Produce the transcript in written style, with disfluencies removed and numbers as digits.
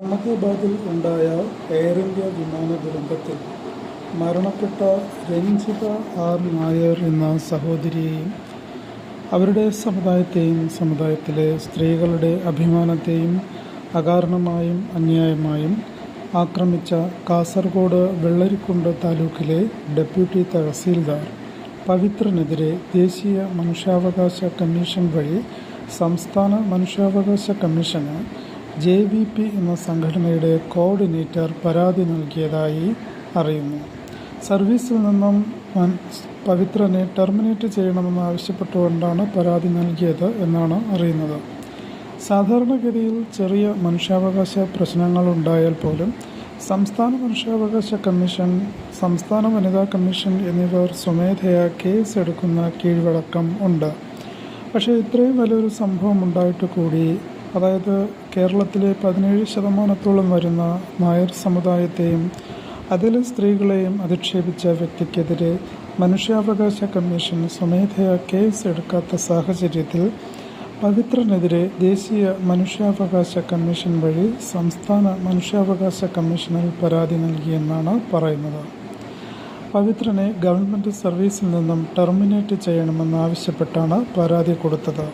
അഹമ്മദാബാദിൽ ഉണ്ടായ air India വിമാന ദുരന്തത്തിൽ മരണപ്പെട്ട രഞ്ജിത ആർ നായർ എന്ന സഹോദരിയെയും അവരുടെ സമുദായത്തെയും സമുദായത്തിലെ സ്ത്രീകളുടെ അഭിമാനത്തെയും അകാരണമായും അന്യായമായും ആക്രമിച്ച കാസർഗോഡ് വെള്ളരിക്കുണ്ട് താലൂക്കിലെ ഡെപ്യൂട്ടി തഹസീൽദാർ പവിത്രനെതിരെ ദേശീയ മനുഷ്യാവകാശ കമ്മീഷൻ വഴി സംസ്ഥാന മനുഷ്യാവകാശ കമ്മീഷന് JVP എന്ന സംഘടനയുടെ കോർഡിനേറ്റർ പരാതി നൽകിയതായി അറിയുന്നു. സർവീസിൽ നിന്നും പവിത്രനെ ടെർമിനേറ്റ് ചെയ്യണമെന്ന് ആവശ്യപ്പെട്ടുകൊണ്ടാണ് പരാതി നൽകിയത് എന്നാണ് അറിയുന്നത്. സാധാരണഗതിയിൽ ചെറിയ മനുഷ്യാവകാശ പ്രശ്നങ്ങളുണ്ടായാൽ പോലും സംസ്ഥാന മനുഷ്യാവകാശ കമ്മീഷൻ, സംസ്ഥാന വനിതാ കമ്മീഷൻ എന്നിവർ സ്വമേധയാ കേസ് എടുക്കുന്ന കീഴ്വഴക്കം ഉണ്ട്. പക്ഷേ ഇത്രയും വലിയൊരു സംഭവം ഉണ്ടായിട്ട് കൂടി, അതായത് കേരളത്തിലെ 17% വരുന്ന നായർ സമുദായത്തെയും അതിലെ സ്ത്രീകളെയും അധിക്ഷേപിച്ച വ്യക്തിക്കെതിരെ മനുഷ്യാവകാശ കമ്മീഷൻ സ്വമേധയാ കേസ് എടുക്കാത്ത സാഹചര്യത്തിൽ പവിത്രനെതിരെ ദേശീയ മനുഷ്യാവകാശ കമ്മീഷൻ വഴി സംസ്ഥാന മനുഷ്യാവകാശ കമ്മീഷനിൽ പരാതി നൽകിയെന്നാണ് പറയുന്നത്. പവിത്രനെ ഗവൺമെൻറ് സർവീസിൽ നിന്നും ടെർമിനേറ്റ് ചെയ്യണമെന്നാവശ്യപ്പെട്ടാണ് പരാതി കൊടുത്തത്.